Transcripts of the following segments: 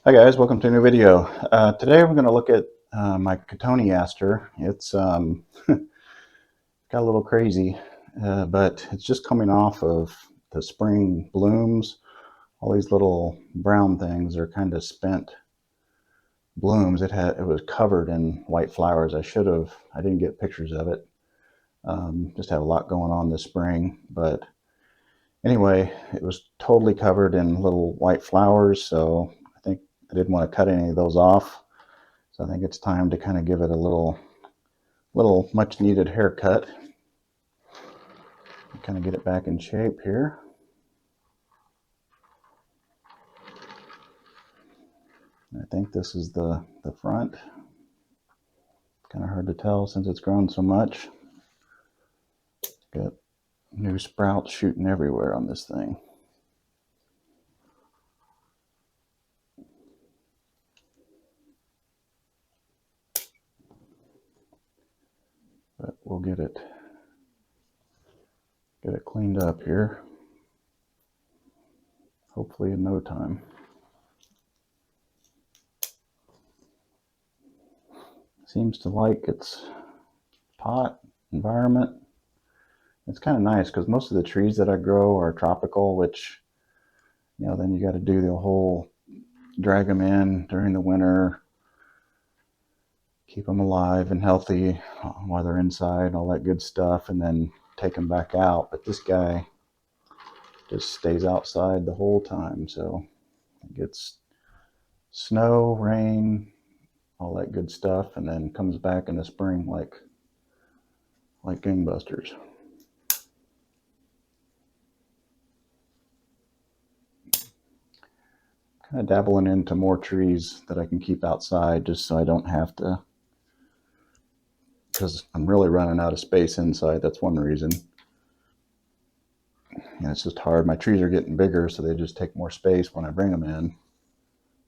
Hi guys, welcome to a new video. Today we're going to look at my cotoneaster. It's got a little crazy, but it's just coming off of the spring blooms. All these little brown things are kind of spent blooms. It was covered in white flowers. I didn't get pictures of it. Just had a lot going on this spring, but anyway, it was totally covered in little white flowers, so I think I didn't want to cut any of those off. So I think it's time to kind of give it a little much needed haircut. Kind of get it back in shape here. I think this is the front. Kind of hard to tell since it's grown so much. Got new sprouts shooting everywhere on this thing. But we'll get it cleaned up here. Hopefully in no time. Seems to like its pot environment. It's kind of nice because most of the trees that I grow are tropical, which, you know, then you got to do the whole drag them in during the winter, keep them alive and healthy while they're inside, all that good stuff, and then take them back out. But this guy just stays outside the whole time, so it gets snow, rain, all that good stuff, and then comes back in the spring like gangbusters. Kind of dabbling into more trees that I can keep outside just so I don't have to, because I'm really running out of space inside. That's one reason. Yeah, it's just hard. My trees are getting bigger, so they just take more space when I bring them in.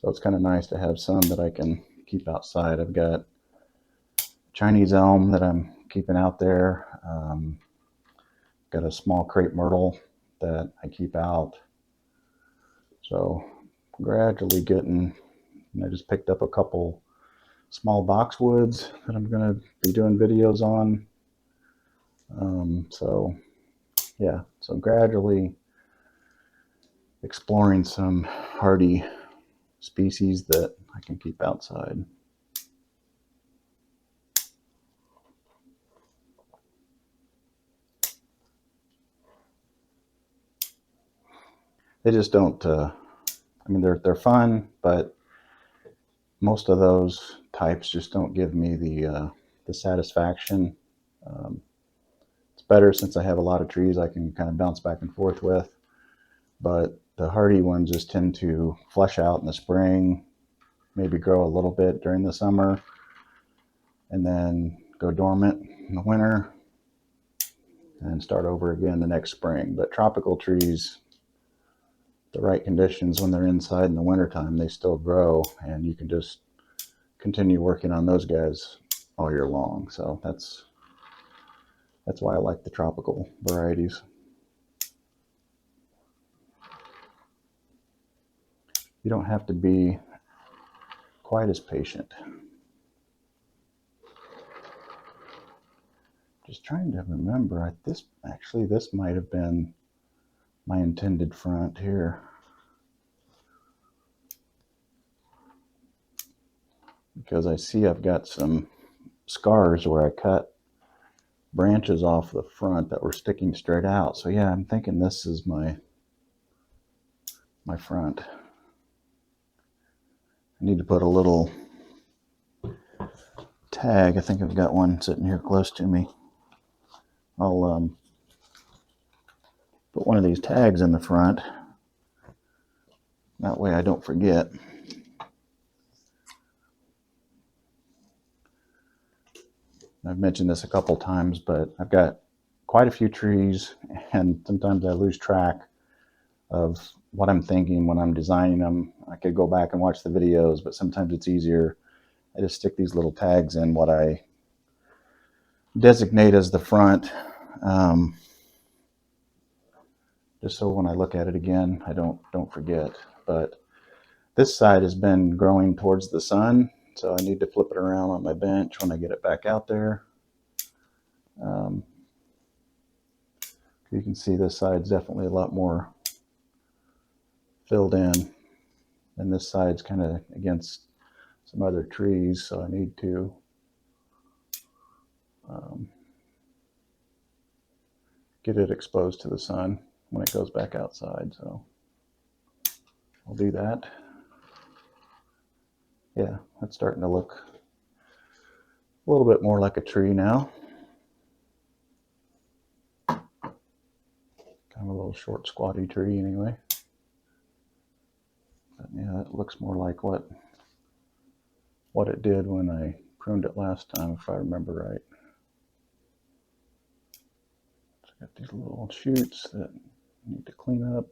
So it's kind of nice to have some that I can keep outside. I've got Chinese elm that I'm keeping out there. Got a small crepe myrtle that I keep out. So gradually getting, and I just picked up a couple small boxwoods that I'm going to be doing videos on. So yeah, so gradually exploring some hardy species that I can keep outside. They just don't, I mean, they're fun, but most of those types just don't give me the satisfaction. It's better since I have a lot of trees I can kind of bounce back and forth with, but the hardy ones just tend to flush out in the spring, maybe grow a little bit during the summer, and then go dormant in the winter and start over again the next spring. But tropical trees, the right conditions when they're inside in the wintertime, they still grow, and you can just continue working on those guys all year long. So that's why I like the tropical varieties. You don't have to be quite as patient. Just trying to remember, this might have been my intended front here, because I see I've got some scars where I cut branches off the front that were sticking straight out. So yeah, I'm thinking this is my front. I need to put a little tag. I think I've got one sitting here close to me. I'll put one of these tags in the front. That way I don't forget. I've mentioned this a couple times, but I've got quite a few trees, and sometimes I lose track of what I'm thinking when I'm designing them. I could go back and watch the videos, but sometimes it's easier. I just stick these little tags in what I designate as the front, just so when I look at it again, I don't forget. But This side has been growing towards the sun, so I need to flip it around on my bench when I get it back out there. You can see this side's definitely a lot more filled in, and this side's kind of against some other trees, so I need to get it exposed to the sun when it goes back outside. So I'll do that. Yeah, that's starting to look a little bit more like a tree now. Kind of a little short, squatty tree anyway. But yeah, it looks more like what it did when I pruned it last time, if I remember right. It's got these little shoots that I need to clean up.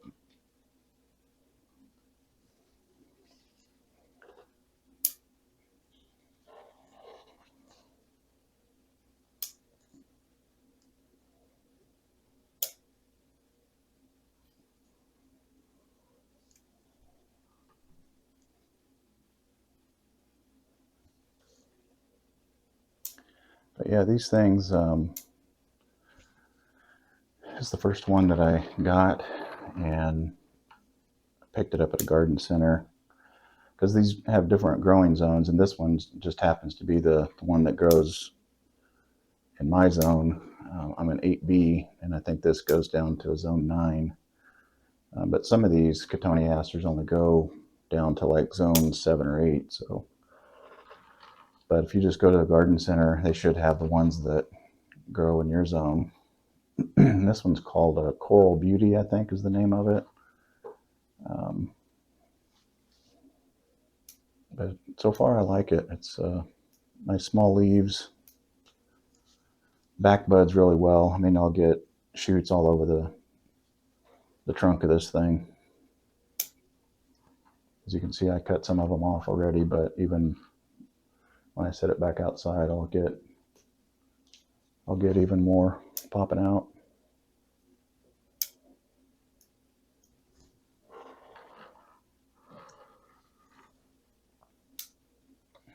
But yeah, these things, is the first one that I got, and I picked it up at a garden center because these have different growing zones, and this one just happens to be the one that grows in my zone. I'm an 8B, and I think this goes down to a zone 9. But some of these cotoneasters only go down to like zone 7 or 8. So, but if you just go to a garden center, they should have the ones that grow in your zone. This one's called a Coral Beauty, I think is the name of it. But so far I like it. It's nice small leaves. Back buds really well. I mean, I'll get shoots all over the trunk of this thing. As you can see, I cut some of them off already, but even when I set it back outside, I'll get even more popping out.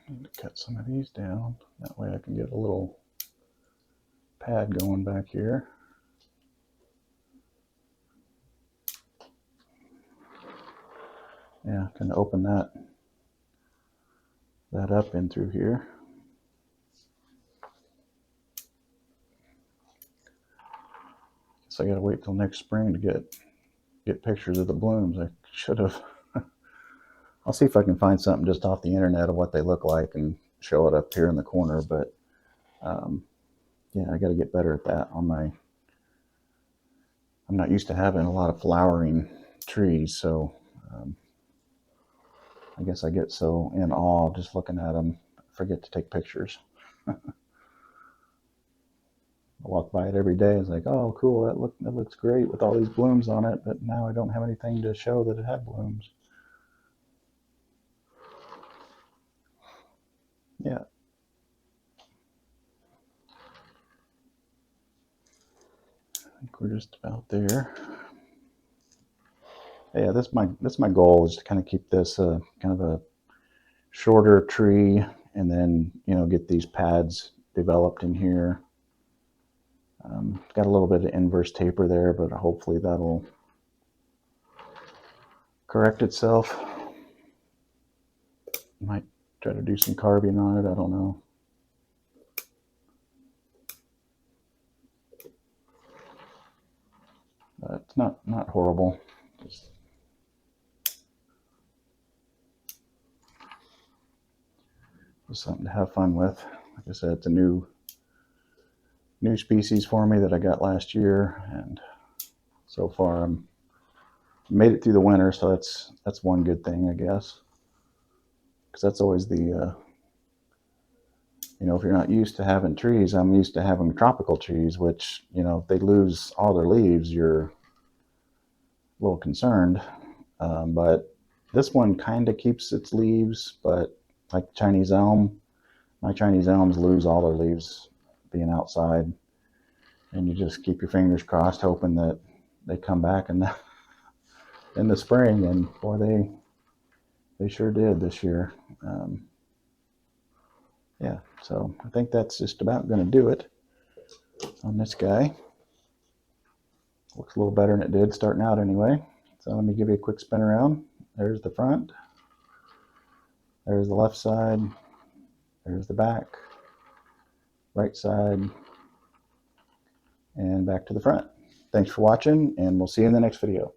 I need to cut some of these down. That way I can get a little pad going back here. Yeah, kind of open that up in through here. So I gotta wait till next spring to get pictures of the blooms. I should have. I'll see if I can find something just off the internet of what they look like and show it up here in the corner. But yeah, I got to get better at that on my. I'm not used to having a lot of flowering trees, so I guess I get so in awe just looking at them, I forget to take pictures. I walk by it every day. It's like, oh, cool, that looks great with all these blooms on it, but now I don't have anything to show that it had blooms. Yeah. I think we're just about there. Yeah, that's my goal, is to kind of keep this kind of a shorter tree, and then get these pads developed in here. Got a little bit of inverse taper there, but hopefully that'll correct itself. Might try to do some carving on it, I don't know. But it's not horrible. Just something to have fun with. Like I said, it's a new species for me that I got last year, and so far I'm made it through the winter, so that's one good thing, I guess. Because that's always the if you're not used to having trees, I'm used to having tropical trees, which if they lose all their leaves, you're a little concerned. But this one kind of keeps its leaves, but like Chinese elm, my Chinese elms lose all their leaves being outside, and you just keep your fingers crossed, hoping that they come back in the spring, and boy, They sure did this year. Yeah, so I think that's just about going to do it on this guy. Looks a little better than it did starting out anyway. So let me give you a quick spin around. There's the front. There's the left side. There's the back. Right side. And back to the front. Thanks for watching, and we'll see you in the next video.